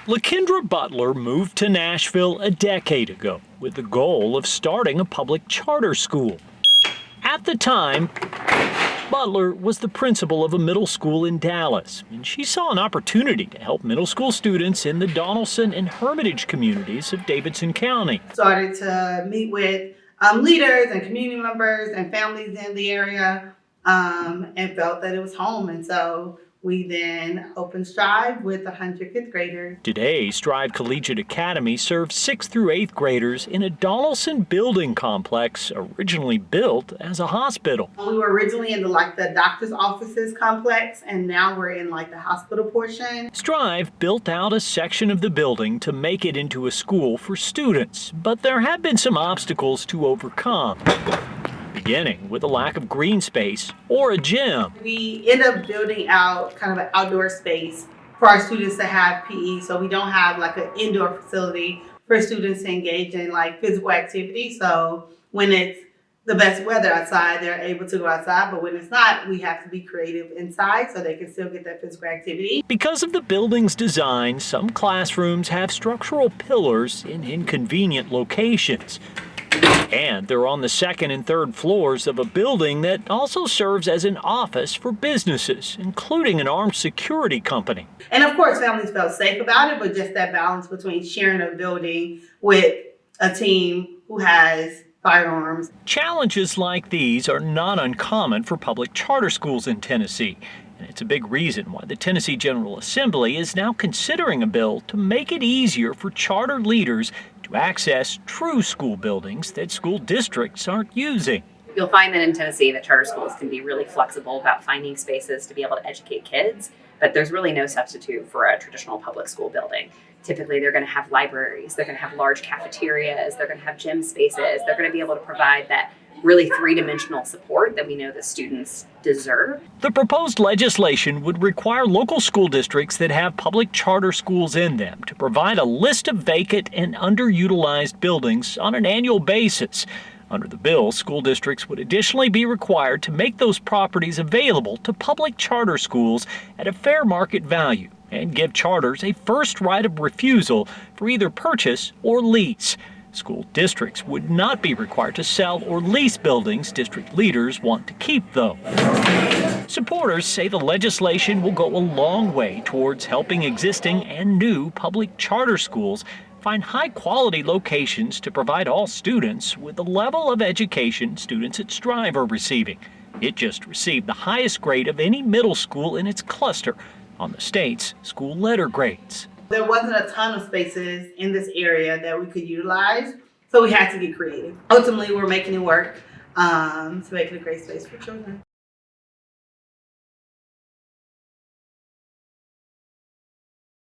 LaKendra Butler moved to Nashville a decade ago with the goal of starting a public charter school. At the time, Butler was the principal of a middle school in Dallas, and she saw an opportunity to help middle school students in the Donelson and Hermitage communities of Davidson County. Started to meet with leaders and community members and families in the area and felt that it was home. And so we then opened Strive with 100 fifth graders. Today, Strive Collegiate Academy serves 6th through 8th graders in a Donelson building complex originally built as a hospital. We were originally in the doctor's offices complex, and now we're in the hospital portion. Strive built out a section of the building to make it into a school for students, but there have been some obstacles to overcome, beginning with a lack of green space or a gym. We end up building out kind of an outdoor space for our students to have PE, so we don't have an indoor facility for students to engage in physical activity. So when it's the best weather outside, they're able to go outside, but when it's not, we have to be creative inside so they can still get that physical activity. Because of the building's design, some classrooms have structural pillars in inconvenient locations. And they're on the 2nd and 3rd floors of a building that also serves as an office for businesses, including an armed security company. And of course, families felt safe about it, but just that balance between sharing a building with a team who has firearms. Challenges like these are not uncommon for public charter schools in Tennessee. And it's a big reason why the Tennessee General Assembly is now considering a bill to make it easier for charter leaders to access true school buildings that school districts aren't using. You'll find that in Tennessee that charter schools can be really flexible about finding spaces to be able to educate kids, but there's really no substitute for a traditional public school building. Typically, they're going to have libraries, they're going to have large cafeterias, they're going to have gym spaces, they're going to be able to provide that really three-dimensional support that we know the students deserve. The proposed legislation would require local school districts that have public charter schools in them to provide a list of vacant and underutilized buildings on an annual basis. Under the bill, school districts would additionally be required to make those properties available to public charter schools at a fair market value and give charters a first right of refusal for either purchase or lease. School districts would not be required to sell or lease buildings district leaders want to keep, though. Supporters say the legislation will go a long way towards helping existing and new public charter schools find high-quality locations to provide all students with the level of education students at Strive are receiving. It just received the highest grade of any middle school in its cluster on the state's school letter grades. There wasn't a ton of spaces in this area that we could utilize, so we had to get creative. Ultimately, we're making it work to make it a great space for children.